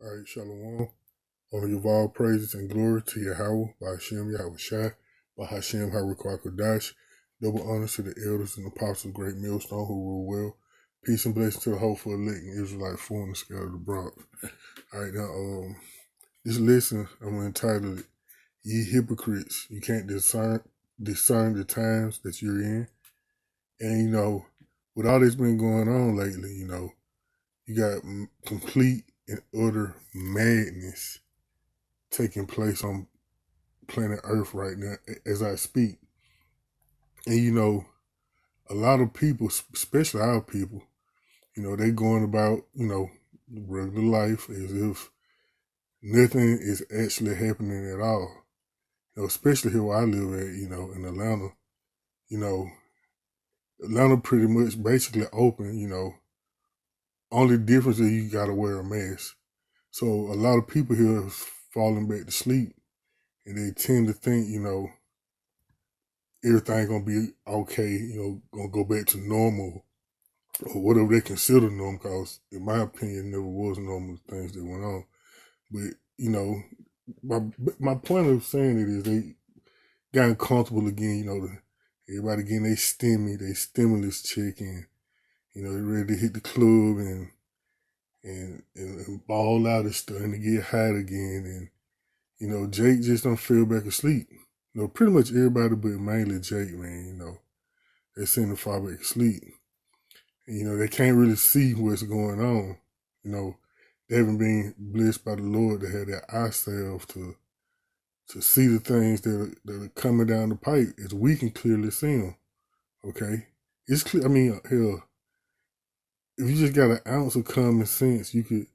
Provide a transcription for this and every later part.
All right, Shalom. All of all praises and glory to Yahweh, by Hashem, Yahweh Shai, by Hashem, Harukwah Kodash. Double honor to the elders and apostles, great millstone who rule well. Peace and blessings to the hopeful elect and Israelite full in the scale of the Bronx. All right, now, this lesson, I'm going to entitle it, Ye Hypocrites. You can't discern the times that you're in. And, with all that's been going on lately, you got complete and utter madness taking place on planet Earth right now as I speak. And, a lot of people, especially our people, they going about, regular life as if nothing is actually happening at all. Especially here where I live at, in Atlanta. Atlanta pretty much basically open, only difference is you gotta wear a mask. So a lot of people here is falling back to sleep, and they tend to think, everything gonna be okay, gonna go back to normal or whatever they consider normal. Because in my opinion, it never was normal things that went on. But my point of saying it is they got comfortable again. Everybody getting their stimulus check, and they ready to hit the club and ball out and starting to get hot again. And, Jake just don't feel back asleep. Pretty much everybody but mainly Jake, man, they seem to fall back asleep. And, they can't really see what's going on. They haven't been blessed by the Lord to have their eye salve to see the things that are coming down the pipe as we can clearly see them. Okay? It's clear. I mean, hell, if you just got an ounce of common sense, you could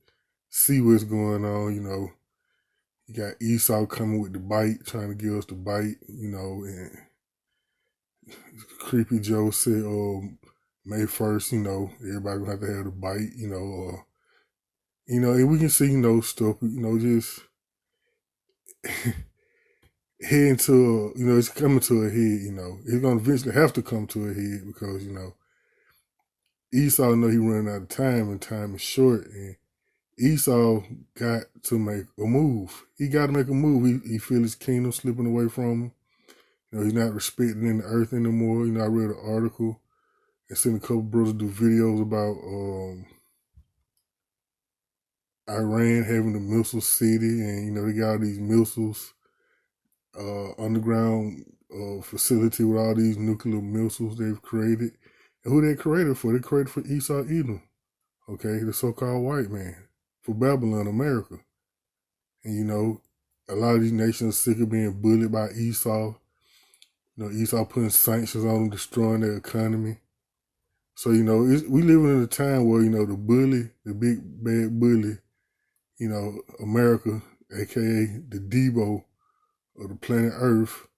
see what's going on. You got Esau coming with the bite, trying to get us to bite, and Creepy Joe said, May 1st, everybody gonna have to have the bite, and we can see, stuff, just heading to, it's coming to a head, it's gonna eventually have to come to a head because, Esau know he running out of time and time is short, and Esau got to make a move. He got to make a move. He feel his kingdom slipping away from him. He's not respecting in the earth anymore. I read an article and seen a couple brothers do videos about Iran having a missile city, and they got all these missiles, underground facility with all these nuclear missiles they've created. And who they created for? They created for Esau Edom, okay, the so-called white man, for Babylon, America. And, a lot of these nations are sick of being bullied by Esau. Esau putting sanctions on them, destroying their economy. So, we living in a time where, the bully, the big bad bully, America, aka the Debo of the planet Earth,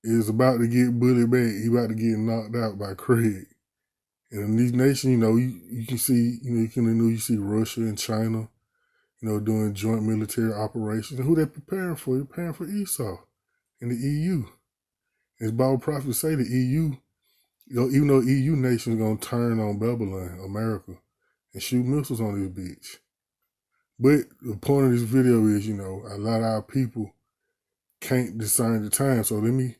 is about to get bullied back. He about to get knocked out by Craig. And in these nations, you can see, you see Russia and China, doing joint military operations. And who they preparing for? They're preparing for Esau and the EU. As Bible prophets say, the EU, even though EU nations going to turn on Babylon, America, and shoot missiles on this bitch. But the point of this video is, a lot of our people can't discern the time. So let me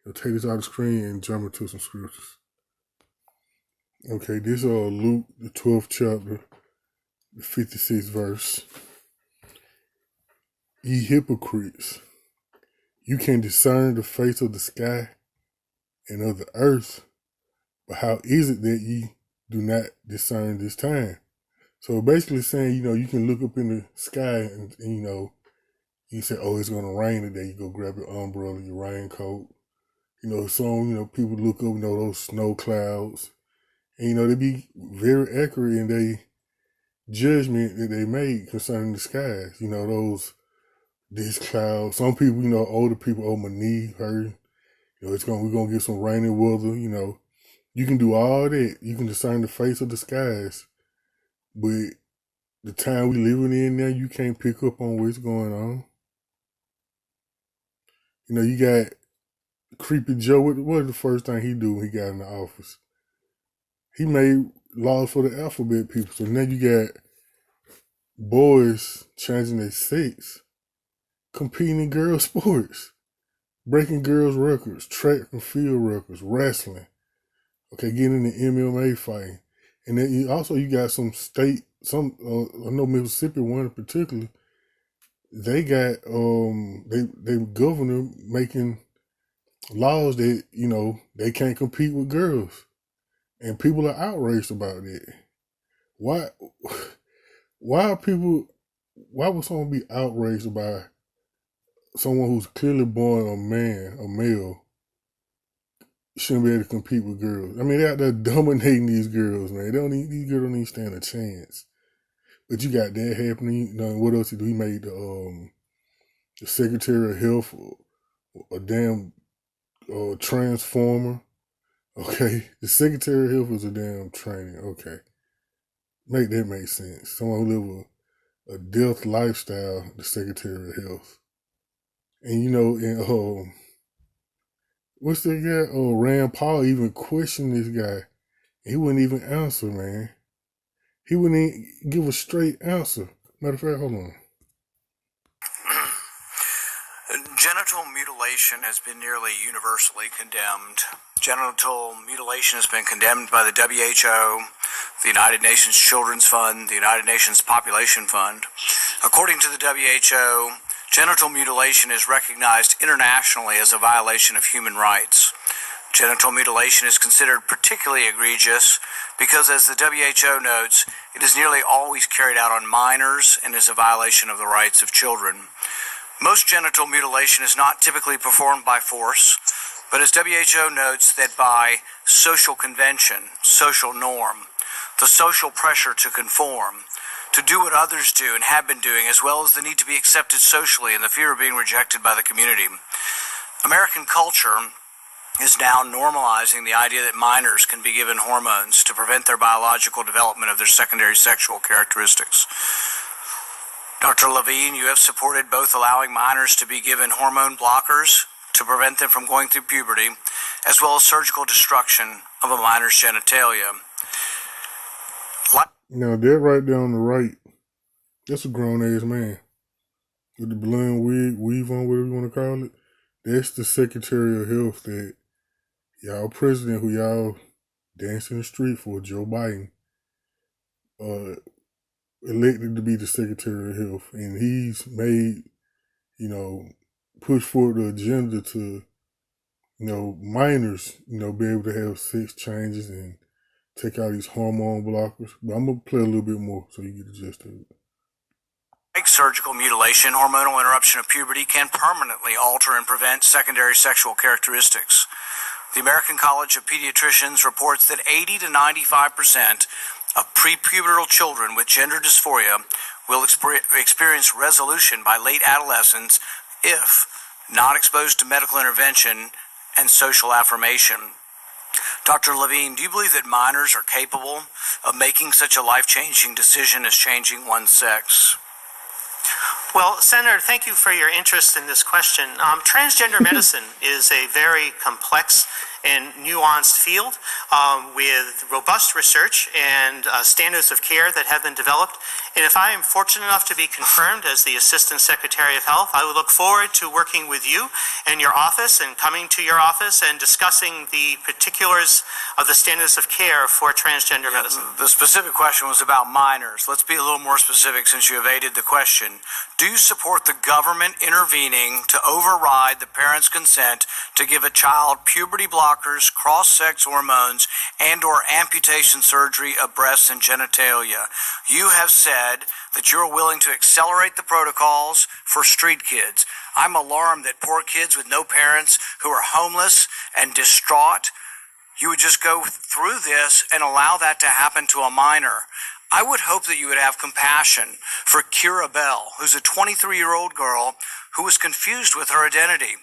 take this out of the screen and jump into some scriptures. Okay, this is Luke, the 12th chapter, the 56th verse. Ye hypocrites, you can discern the face of the sky and of the earth, but how is it that ye do not discern this time? So basically saying, you can look up in the sky and you say, oh, it's going to rain today. You go grab your umbrella, your raincoat. People look up, those snow clouds. And, they be very accurate in their judgment that they made concerning the skies. This cloud. Some people, older people, my knee hurt. We're going to get some rainy weather, You can do all that. You can discern the face of the skies. But the time we living in now, you can't pick up on what's going on. You got Creepy Joe. What was the first thing he do when he got in the office? He made laws for the alphabet people. So now you got boys changing their sex, competing in girl sports, breaking girls' records, track and field records, wrestling. Okay, getting in the MMA fighting, and then you got some state, I know Mississippi one in particular. They got they governor making laws that they can't compete with girls, and people are outraged about it. Why? Why are people? Why would someone be outraged about someone who's clearly born a man, a male, shouldn't be able to compete with girls? I mean, they're out there dominating these girls, man. These girls don't even stand a chance. But you got that happening. What else he do? He made the Secretary of Health a damn transformer. Okay, the Secretary of Health is a damn trainer. Okay, make that make sense. Someone who live a death lifestyle, the Secretary of Health. And what's that guy? Oh, Rand Paul even questioned this guy. He wouldn't even answer, man. He wouldn't even give a straight answer. Matter of fact, hold on. Genital mutilation has been nearly universally condemned. Genital mutilation has been condemned by the WHO, the United Nations Children's Fund, the United Nations Population Fund. According to the WHO, genital mutilation is recognized internationally as a violation of human rights. Genital mutilation is considered particularly egregious because, as the WHO notes, it is nearly always carried out on minors and is a violation of the rights of children. Most genital mutilation is not typically performed by force, but as WHO notes, that by social convention, social norm, the social pressure to conform, to do what others do and have been doing, as well as the need to be accepted socially and the fear of being rejected by the community. American culture is now normalizing the idea that minors can be given hormones to prevent their biological development of their secondary sexual characteristics. Dr. Levine, you have supported both allowing minors to be given hormone blockers to prevent them from going through puberty, as well as surgical destruction of a minor's genitalia. Now, that right there on the right, that's a grown-ass man. With the blonde weave on, whatever you want to call it. That's the Secretary of Health that y'all president, who y'all dance in the street for, Joe Biden, elected to be the Secretary of Health. And he's made, push forward the agenda to, minors, be able to have sex changes and take out these hormone blockers. But I'm going to play a little bit more so you get the gist of it. Like surgical mutilation, hormonal interruption of puberty can permanently alter and prevent secondary sexual characteristics. The American College of Pediatricians reports that 80 to 95% of prepubertal children with gender dysphoria will experience resolution by late adolescence if not exposed to medical intervention and social affirmation. Dr. Levine, do you believe that minors are capable of making such a life-changing decision as changing one's sex? Well, Senator, thank you for your interest in this question. Transgender medicine is a very complex and nuanced field with robust research and standards of care that have been developed. And if I am fortunate enough to be confirmed as the Assistant Secretary of Health, I would look forward to working with you and your office and coming to your office and discussing the particulars of the standards of care for transgender medicine. The specific question was about minors. Let's be a little more specific since you evaded the question. Do you support the government intervening to override the parent's consent to give a child puberty blockers, cross-sex hormones, and or amputation surgery of breasts and genitalia? You have said that you're willing to accelerate the protocols for street kids. I'm alarmed that poor kids with no parents who are homeless and distraught, you would just go through this and allow that to happen to a minor. I would hope that you would have compassion for Kira Bell, who's a 23-year-old girl who was confused with her identity.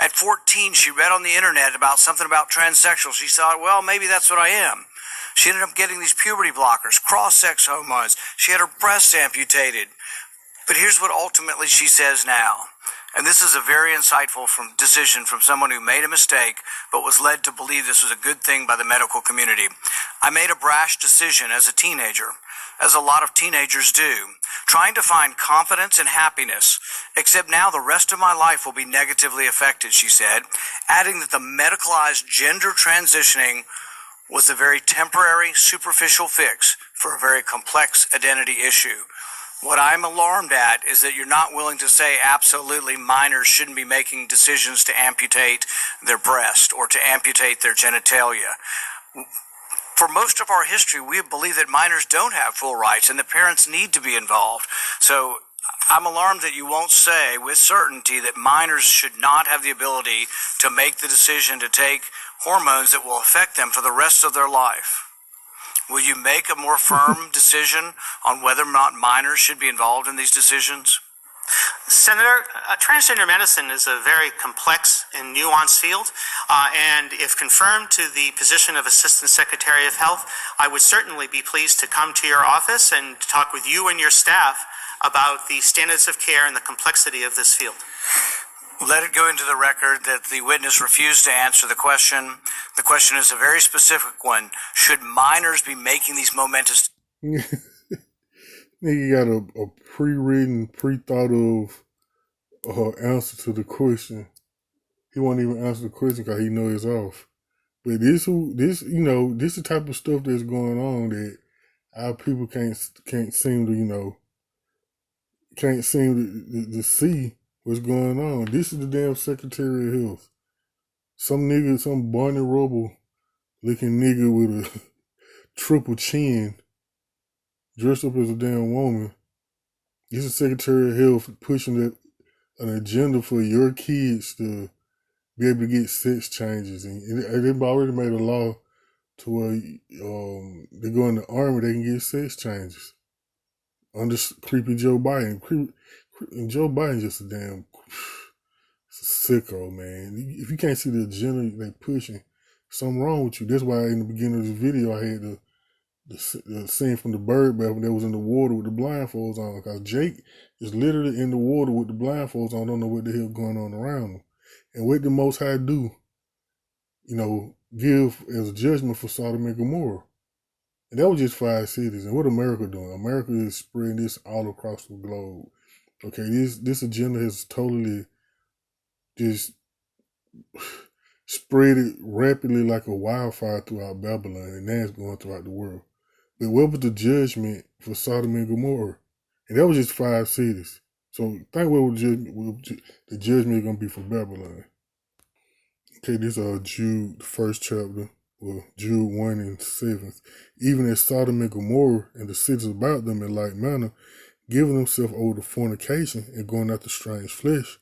At 14, she read on the internet about something about transsexual. She thought, well, maybe that's what I am. She ended up getting these puberty blockers, cross-sex hormones. She had her breasts amputated. But here's what ultimately she says now. And this is a very insightful decision from someone who made a mistake but was led to believe this was a good thing by the medical community. I made a brash decision as a teenager as a lot of teenagers do, trying to find confidence and happiness, except now the rest of my life will be negatively affected, she said, adding that the medicalized gender transitioning was a very temporary, superficial fix for a very complex identity issue. What I'm alarmed at is that you're not willing to say absolutely minors shouldn't be making decisions to amputate their breast or to amputate their genitalia. For most of our history, we believe that minors don't have full rights and that parents need to be involved. So I'm alarmed that you won't say with certainty that minors should not have the ability to make the decision to take hormones that will affect them for the rest of their life. Will you make a more firm decision on whether or not minors should be involved in these decisions? Senator, transgender medicine is a very complex and nuanced field, and if confirmed to the position of Assistant Secretary of Health, I would certainly be pleased to come to your office and talk with you and your staff about the standards of care and the complexity of this field. Let it go into the record that the witness refused to answer the question. The question is a very specific one. Should minors be making these momentous... Nigga got a pre-written, pre-thought of answer to the question. He won't even answer the question because he knows it's off. But this the type of stuff that's going on that our people can't seem to see what's going on. This is the damn Secretary of Health. Some nigga, some Barney Rubble looking nigga with a triple chin, dressed up as a damn woman. This is Secretary of Health pushing an agenda for your kids to be able to get sex changes. And they've already made a law to where they go in the army, they can get sex changes. Under creepy Joe Biden. And Joe Biden's just a damn sicko, man. If you can't see the agenda they pushing, something wrong with you. That's why in the beginning of this video I had the scene from the bird bath when they was in the water with the blindfolds on, because Jake is literally in the water with the blindfolds on, don't know what the hell going on around him. And what the Most High do, give as a judgment for Sodom and Gomorrah. And that was just 5 cities. And what America doing? America is spreading this all across the globe. Okay, this agenda has totally just spread it rapidly like a wildfire throughout Babylon, and now it's going throughout the world. But what was the judgment for Sodom and Gomorrah? And that was just 5 cities. So think what the judgment is going to be for Babylon. Okay, this is Jude, the first chapter, Jude 1 and 7. Even as Sodom and Gomorrah and the cities about them in like manner, giving themselves over to fornication and going after strange flesh,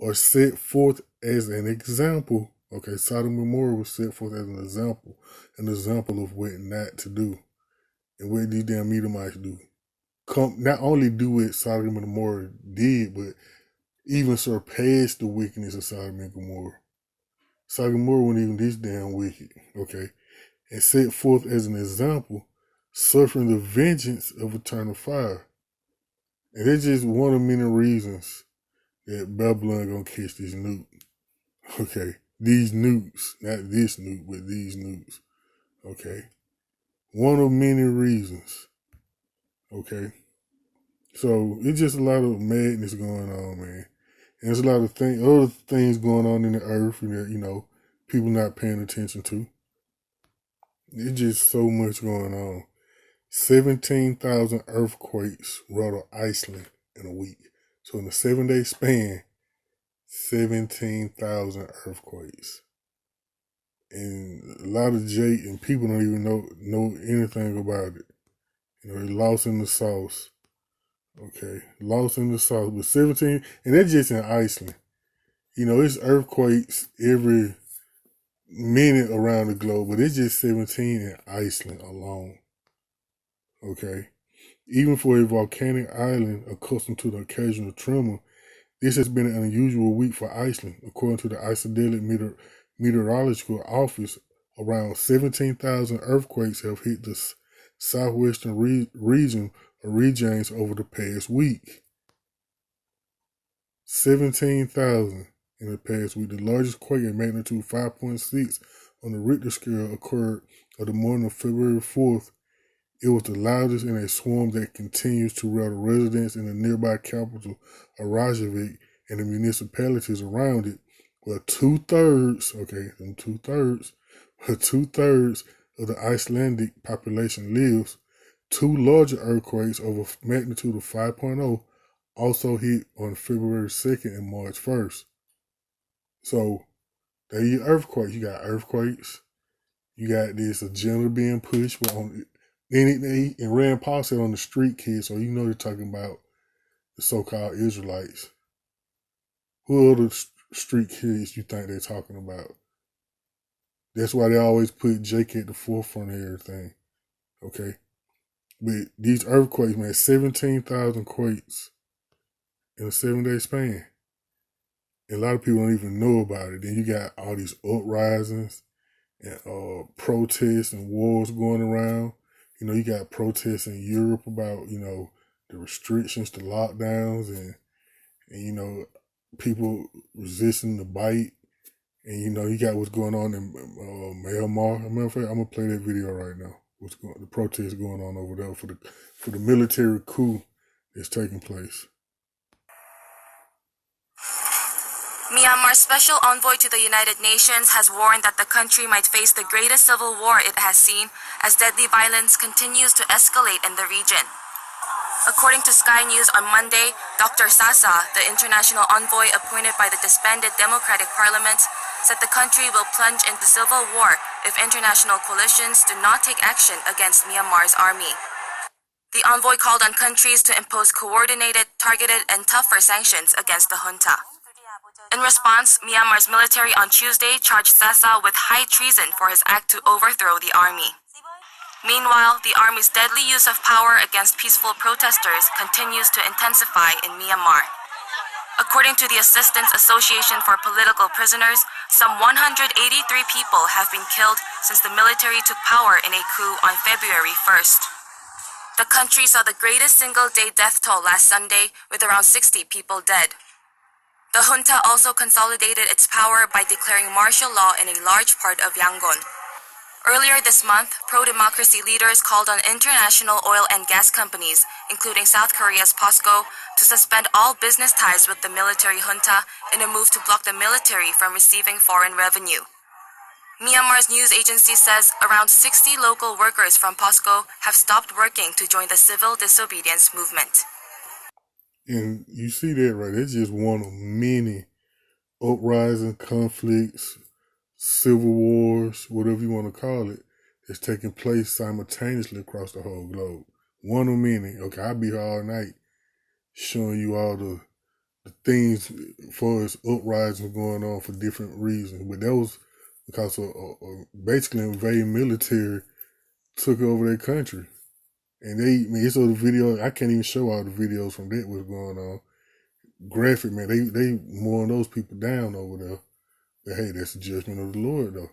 are set forth as an example. Okay, Sodom and Gomorrah was set forth as an example of what not to do. And what these damn Edomites do. Not only do what Sodom and Gomorrah did, but even surpass the wickedness of Sodom and Gomorrah. Sodom and Gomorrah wasn't even this damn wicked, okay? And set forth as an example, suffering the vengeance of eternal fire. And that's just one of many reasons that Babylon gonna catch this nuke. Okay, these nukes, not this nuke, but these nukes. Okay, one of many reasons. Okay, so it's just a lot of madness going on, man. And there's a lot of other things going on in the earth that, people not paying attention to. It's just so much going on. 17,000 earthquakes rattled Iceland in a week. So in a 7-day span, 17,000 earthquakes. And a lot of Jake and people don't even know anything about it. They're lost in the sauce. Okay, lost in the sauce. But 17, and that's just in Iceland. It's earthquakes every minute around the globe, but it's just 17 in Iceland alone. Okay, even for a volcanic island accustomed to the occasional tremor, this has been an unusual week for Iceland. According to the Icelandic Meteorological Office, around 17,000 earthquakes have hit the southwestern region or regions over the past week. 17,000 in the past week. The largest quake at magnitude 5.6 on the Richter scale occurred on the morning of February 4th It was the loudest in a swarm that continues to rattle residents in the nearby capital of Reykjavik and the municipalities around it, where two-thirds of the Icelandic population lives. Two larger earthquakes of a magnitude of 5.0 also hit on February 2nd and March 1st. So, there you earthquakes. You got earthquakes. You got this agenda being pushed. But and Rand Paul said on the street kids, so you know they're talking about the so-called Israelites. Who are the street kids you think they're talking about? That's why they always put Jake at the forefront of everything. Okay? But these earthquakes, man, 17,000 quakes in a 7-day span. And a lot of people don't even know about it. Then you got all these uprisings and protests and wars going around. You know, you got protests in Europe about, you know, the restrictions, the lockdowns, and you know, people resisting the bite. And, you know, you got what's going on in Myanmar. As a matter of fact, I'm going to play that video right now. The protests going on over there for the military coup that's taking place. Myanmar's special envoy to the United Nations has warned that the country might face the greatest civil war it has seen as deadly violence continues to escalate in the region. According to Sky News on Monday, Dr. Sasa, the international envoy appointed by the disbanded Democratic Parliament, said the country will plunge into civil war if international coalitions do not take action against Myanmar's army. The envoy called on countries to impose coordinated, targeted, and tougher sanctions against the junta. In response, Myanmar's military on Tuesday charged Sasa with high treason for his act to overthrow the army. Meanwhile, the army's deadly use of power against peaceful protesters continues to intensify in Myanmar. According to the Assistance Association for Political Prisoners, some 183 people have been killed since the military took power in a coup on February 1st. The country saw the greatest single-day death toll last Sunday, with around 60 people dead. The junta also consolidated its power by declaring martial law in a large part of Yangon. Earlier this month, pro-democracy leaders called on international oil and gas companies, including South Korea's POSCO, to suspend all business ties with the military junta in a move to block the military from receiving foreign revenue. Myanmar's news agency says around 60 local workers from POSCO have stopped working to join the civil disobedience movement. And you see that, right? It's just one of many uprising conflicts, civil wars, whatever you want to call it, that's taking place simultaneously across the whole globe. One of many. Okay, I'll be here all night showing you all the things for as uprisings going on for different reasons. But that was because basically invading military took over their country. And it's the video, I can't even show all the videos from that what's going on. Graphic, man, they mowing those people down over there. But hey, that's the judgment of the Lord, though.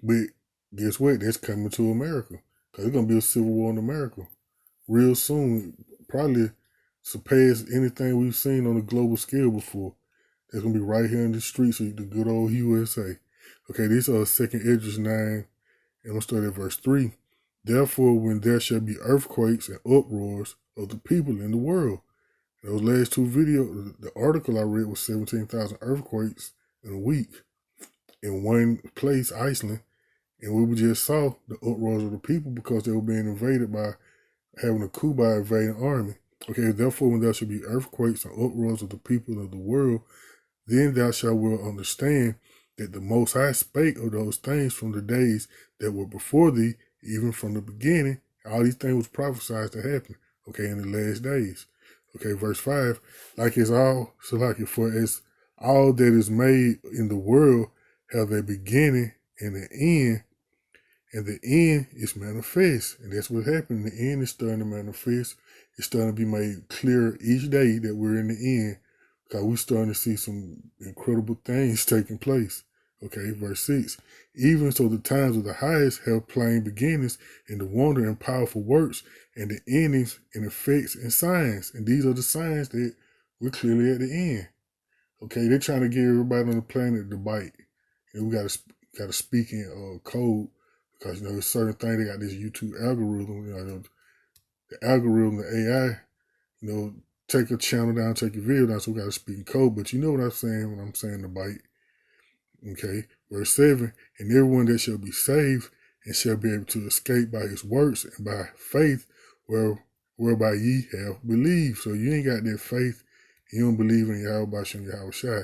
But guess what? That's coming to America. Because there's going to be a civil war in America real soon. Probably surpass anything we've seen on a global scale before. That's going to be right here in the streets of the good old USA. Okay, these are 2nd Esdras 9, and I'm going to start at verse 3. Therefore, when there shall be earthquakes and uproars of the people in the world. Those last two videos, the article I read was 17,000 earthquakes in a week in one place, Iceland. And we just saw the uproars of the people because they were being invaded by having a coup by invading army. Okay, therefore, when there shall be earthquakes and uproars of the people of the world, then thou shalt well understand that the Most High spake of those things from the days that were before thee, even from the beginning. All these things was prophesied to happen, okay, in the last days. Okay, verse 5, for as all that is made in the world have a beginning and an end, and the end is manifest. And that's what happened. The end is starting to manifest. It's starting to be made clear each day that we're in the end, because we're starting to see some incredible things taking place. Okay, verse 6. Even so the times of the highest have plain beginnings, and the wonder and powerful works, and the endings and effects and signs. And these are the signs that we're clearly at the end. Okay, they're trying to get everybody on the planet to bite. And we gotta speak in code, because there's certain things. They got this YouTube algorithm. the algorithm, the AI, take a channel down, take your video down, so we got to speak in code. But you know what I'm saying when I'm saying the bite. Okay, verse 7, and everyone that shall be saved and shall be able to escape by his works and by faith whereby ye have believed. So you ain't got that faith, you don't believe in Yahweh and Yahweh Shai,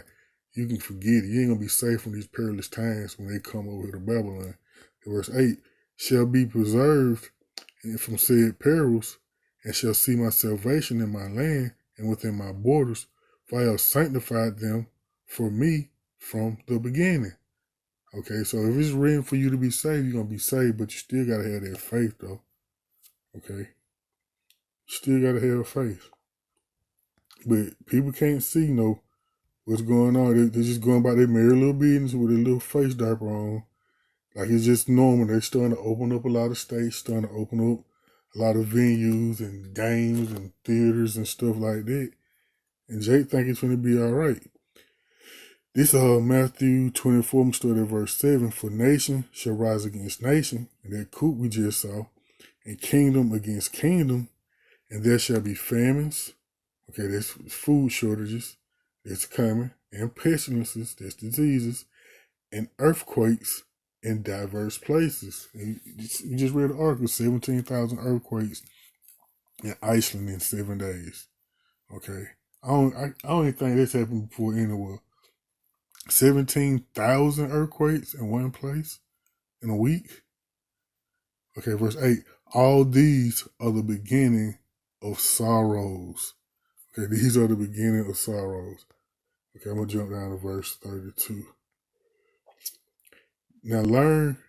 you can forget it. You ain't going to be safe from these perilous times when they come over to Babylon. Verse 8, shall be preserved from said perils, and shall see my salvation in my land and within my borders, for I have sanctified them for me from the beginning. Okay, so if it's written for you to be saved, you're going to be saved, but you still got to have that faith, though. Okay? You still got to have faith. But people can't see, what's going on. They're just going about their merry little business with a little face diaper on. Like it's just normal. They're starting to open up a lot of states, starting to open up a lot of venues and games and theaters and stuff like that. And Jake think it's going to be all right. This Matthew 24, I'm starting at verse 7. For nation shall rise against nation, and that coup we just saw, and kingdom against kingdom, and there shall be famines. Okay, that's food shortages. That's coming. And pestilences, that's diseases, and earthquakes in diverse places. And you just read the article, 17,000 earthquakes in Iceland in 7 days. Okay, I don't even think this happened before anywhere. 17,000 earthquakes in one place in a week. Okay, verse 8. All these are the beginning of sorrows. Okay, these are the beginning of sorrows. Okay, I'm going to jump down to verse 32. Now learn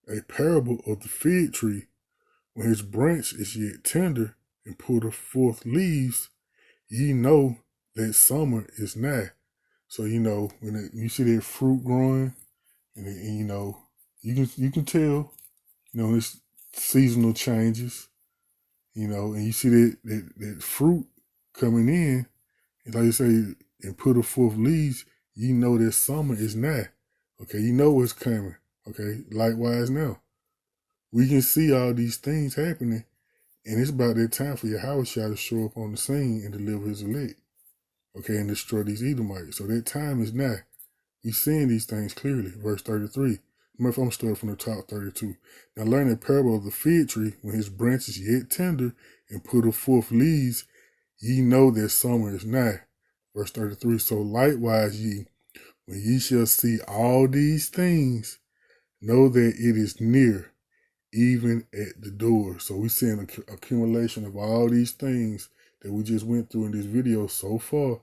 a parable of the fig tree. When his branch is yet tender and putteth forth leaves, ye know that summer is nigh. So, when you see that fruit growing, and you can tell, it's seasonal changes, and you see that fruit coming in, and like you say, and put forth leaves, you know that summer is nigh. Okay, you know what's coming. Okay, likewise now. We can see all these things happening, and it's about that time for Yahweh to show up on the scene and deliver his elect. Okay, and destroy these Edomites. So that time is now. We're seeing these things clearly. Verse 33. I'm going to start from the top, 32. Now learn a parable of the fig tree. When his branch is yet tender and putteth forth leaves, ye know that summer is nigh. Verse 33. So likewise ye, when ye shall see all these things, know that it is near, even at the door. So we're seeing an accumulation of all these things that we just went through in this video so far.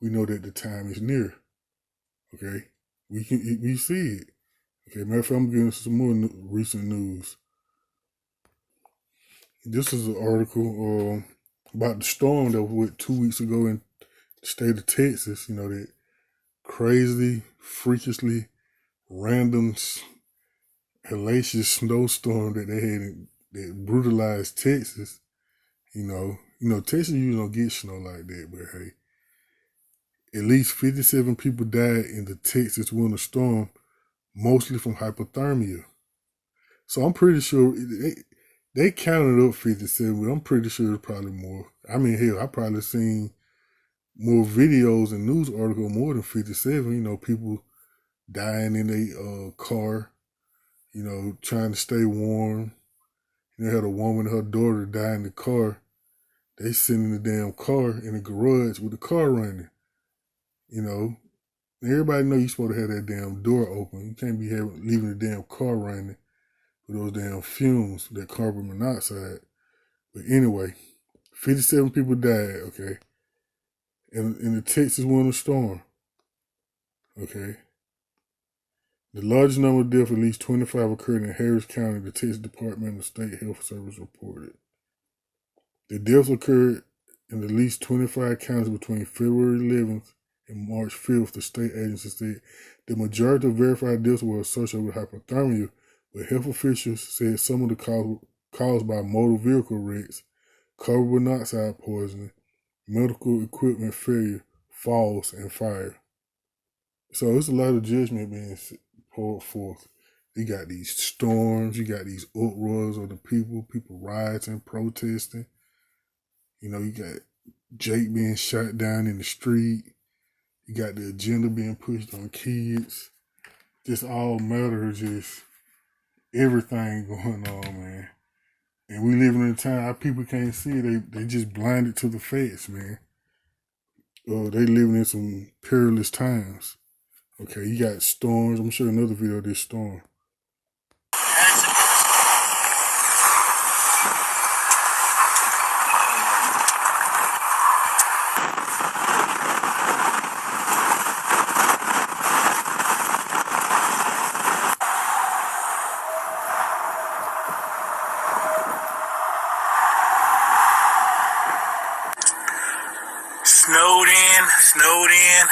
We know that the time is near. Okay, we see it. Okay, matter of fact, I'm getting some more recent news. This is an article about the storm that went 2 weeks ago in the state of Texas. That crazy, freakishly random, hellacious snowstorm that they had that brutalized Texas. Texas usually don't get snow like that, but hey, at least 57 people died in the Texas winter storm, mostly from hypothermia. So I'm pretty sure they counted up 57, but I'm pretty sure it's probably more. I mean, hell, I probably seen more videos and news articles more than 57. People dying in a car, trying to stay warm. Had a woman and her daughter die in the car. They sitting in the damn car in the garage with the car running. Everybody know you're supposed to have that damn door open. You can't be leaving the damn car running with those damn fumes, that carbon monoxide. But anyway, 57 people died, okay, in the Texas winter storm, okay. The largest number of deaths, at least 25, occurred in Harris County, the Texas Department of State Health Service reported. The deaths occurred in at least 25 counties between February 11th and March 5th, the state agency said. The majority of verified deaths were associated with hypothermia, but health officials said some of the caused by motor vehicle wrecks, carbon monoxide poisoning, medical equipment failure, falls, and fire. So it's a lot of judgment being poured forth. You got these storms, you got these uproars of the people rioting, protesting. You know, you got Jake being shot down in the street. You got the agenda being pushed on kids. Just all matter, just everything going on, man. And we live in a time our people can't see it. They just blinded to the facts, man. They living in some perilous times. Okay, you got storms. I'm gonna show you another video of this storm. Snowed in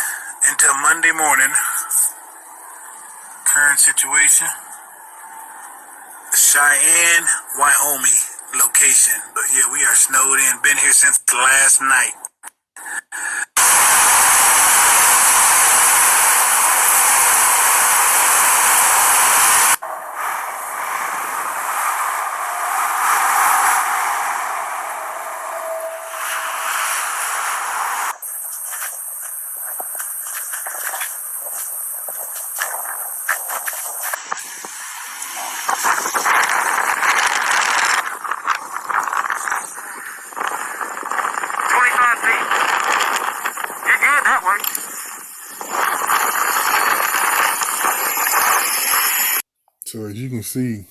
until Monday morning. Current situation, Cheyenne, Wyoming location. But yeah, we are snowed in. Been here since last night. So as you can see,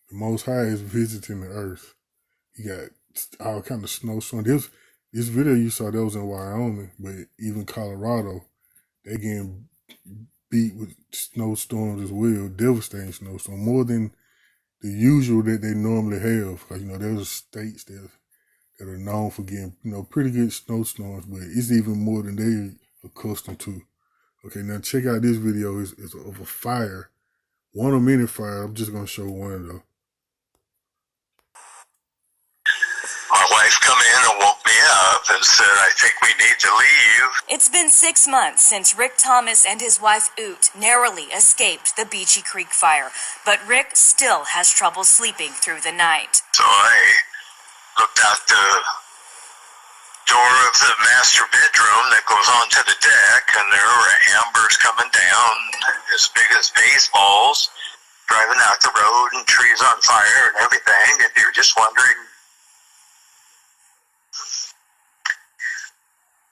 the Most High is visiting the earth. You got all kind of snowstorms. This video you saw, that was in Wyoming, but even Colorado, they getting beat with snowstorms as well, devastating snowstorms, more than the usual that they normally have. Because, you know, there's states that are known for getting, you know, pretty good snowstorms, but it's even more than they're accustomed to. Okay, now check out this video. It's of a fire. One of many fires. I'm just going to show one, though. My wife come in and woke me up and said, I think we need to leave. It's been 6 months since Rick Thomas and his wife Oot narrowly escaped the Beachy Creek fire, but Rick still has trouble sleeping through the night. So I looked out the door of the master bedroom that goes onto the deck, and there were ambers coming down as big as baseballs, driving out the road, and trees on fire and everything, and you're just wondering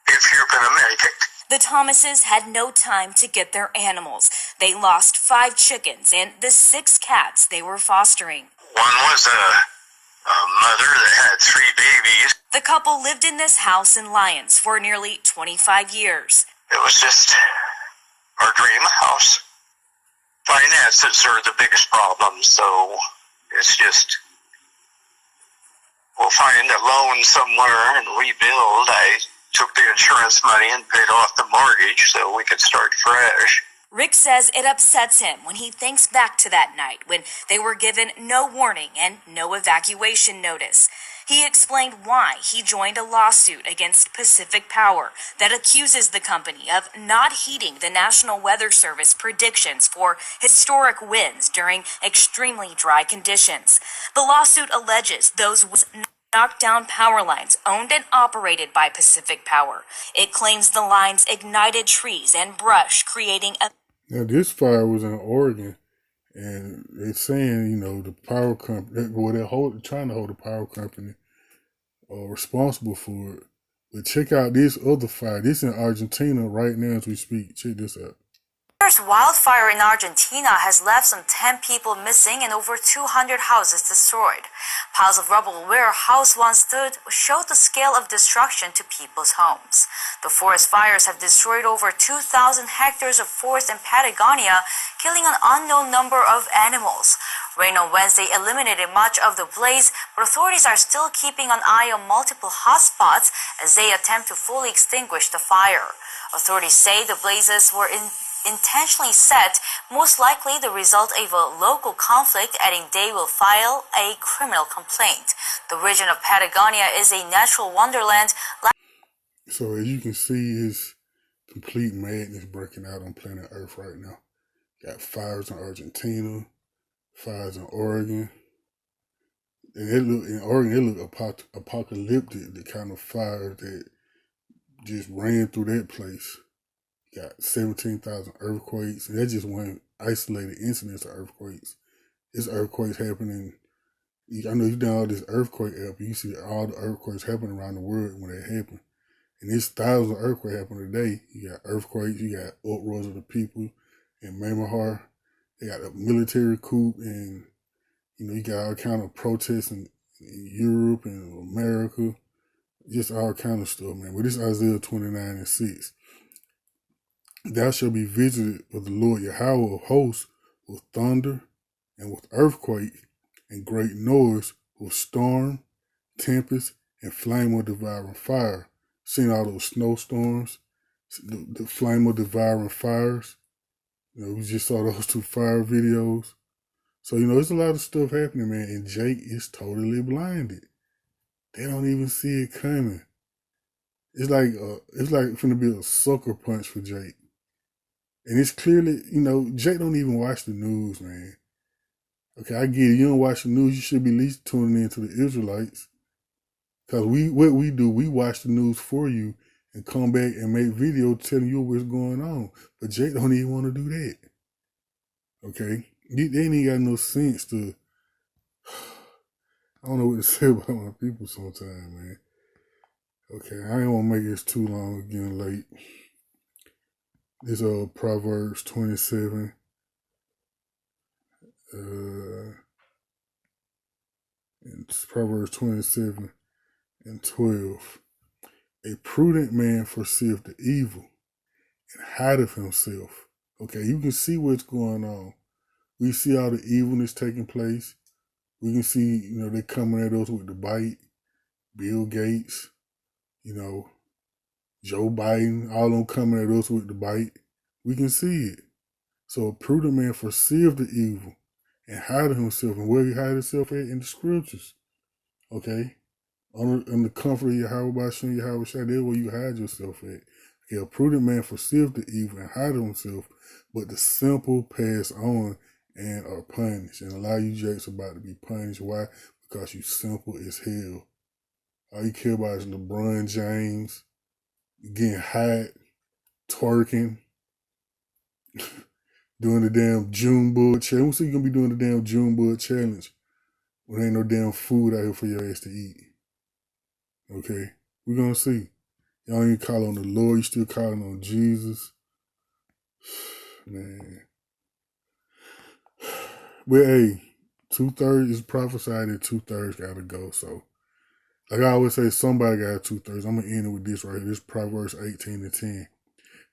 if you're going to make it. The Thomases had no time to get their animals. They lost 5 chickens and the 6 cats they were fostering. One was a mother that had 3 babies. The couple lived in this house in Lyons for nearly 25 years. It was just our dream house. Finances are the biggest problem, so it's just, we'll find a loan somewhere and rebuild. I took the insurance money and paid off the mortgage so we could start fresh. Rick says it upsets him when he thinks back to that night when they were given no warning and no evacuation notice. He explained why he joined a lawsuit against Pacific Power that accuses the company of not heeding the National Weather Service predictions for historic winds during extremely dry conditions. The lawsuit alleges those knocked down power lines owned and operated by Pacific Power. It claims the lines ignited trees and brush, creating a... Now, this fire was in Oregon, and they're saying, you know, the power company, well, they're trying to hold the power company responsible for it. But check out this other fire. This in Argentina right now as we speak. Check this out. Wildfire in Argentina has left some 10 people missing and over 200 houses destroyed. Piles of rubble where a house once stood showed the scale of destruction to people's homes. The forest fires have destroyed over 2,000 hectares of forest in Patagonia, killing an unknown number of animals. Rain on Wednesday eliminated much of the blaze, but authorities are still keeping an eye on multiple hotspots as they attempt to fully extinguish the fire. Authorities say the blazes were intentionally set, most likely the result of a local conflict, adding they will file a criminal complaint. The region of Patagonia is a natural wonderland. So as you can see, it's complete madness breaking out on planet Earth right now. Got fires in Argentina, fires in Oregon. And in Oregon, it looked apocalyptic, the kind of fire that just ran through that place. Got 17,000 earthquakes, and that just one isolated incidents of earthquakes. This earthquakes happening. I know you done all this earthquake app. You see all the earthquakes happening around the world when they happen. And there's thousands of earthquakes happening today. You got earthquakes, you got uproars of the people in Myanmar. They got a military coup, and you got all kind of protests in Europe and America. Just all kind of stuff, man. But this Isaiah 29:6. Thou shalt be visited with the Lord Yahweh of hosts with thunder and with earthquake and great noise, with storm, tempest, and flame of devouring fire. Seen all those snowstorms, the flame of devouring fires. We just saw those 2 fire videos. So, there's a lot of stuff happening, man, and Jake is totally blinded. They don't even see it coming. It's like finna be a sucker punch for Jake. And it's clearly, Jake don't even watch the news, man. Okay, I get it. You don't watch the news, you should be at least tuning in to the Israelites. Because what we do, we watch the news for you and come back and make videos telling you what's going on. But Jake don't even want to do that. Okay? They ain't even got no sense to... I don't know what to say about my people sometimes, man. Okay, I ain't want to make this too long, getting late. This Proverbs 27. And it's Proverbs 27:12. A prudent man foreseeth the evil and hideth himself. Okay, you can see what's going on. We see all the evilness taking place. We can see, they're coming at us with the bite. Bill Gates, Joe Biden, all of them coming at us with the bite. We can see it. So a prudent man foreseeth the evil and hide himself. And where he hide himself at? In the scriptures. Okay? In the comfort of Yahweh by Shem Yahweh Shai, that's where you hide yourself at. Okay, a prudent man foreseeth the evil and hide himself, but the simple pass on and are punished. And a lot of you jakes about to be punished. Why? Because you simple as hell. All you care about is LeBron James, getting hot, twerking, doing the damn Junebug challenge. When see you gonna be doing the damn Junebug challenge when ain't no damn food out here for your ass to eat? Okay? We're gonna see. Y'all ain't call on the Lord, you still calling on Jesus. Man. But hey, 2/3 is prophesied that 2/3 gotta go. So, like I always say, somebody got 2/3. I'm gonna end it with this right here. This Proverbs 18:10.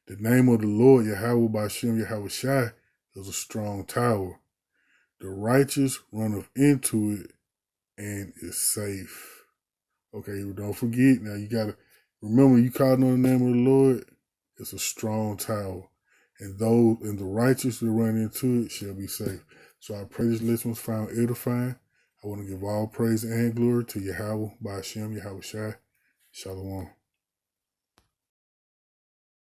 The name of the Lord, Yahweh by Shem Yahweh Shai, is a strong tower. The righteous runneth into it and is safe. Okay, don't forget, now you gotta remember, you calling on the name of the Lord, it's a strong tower. And the righteous that run into it shall be safe. So I pray this lesson was found edifying. I want to give all praise and glory to Yahweh by Hashem, Yahweh Shai. Shalom.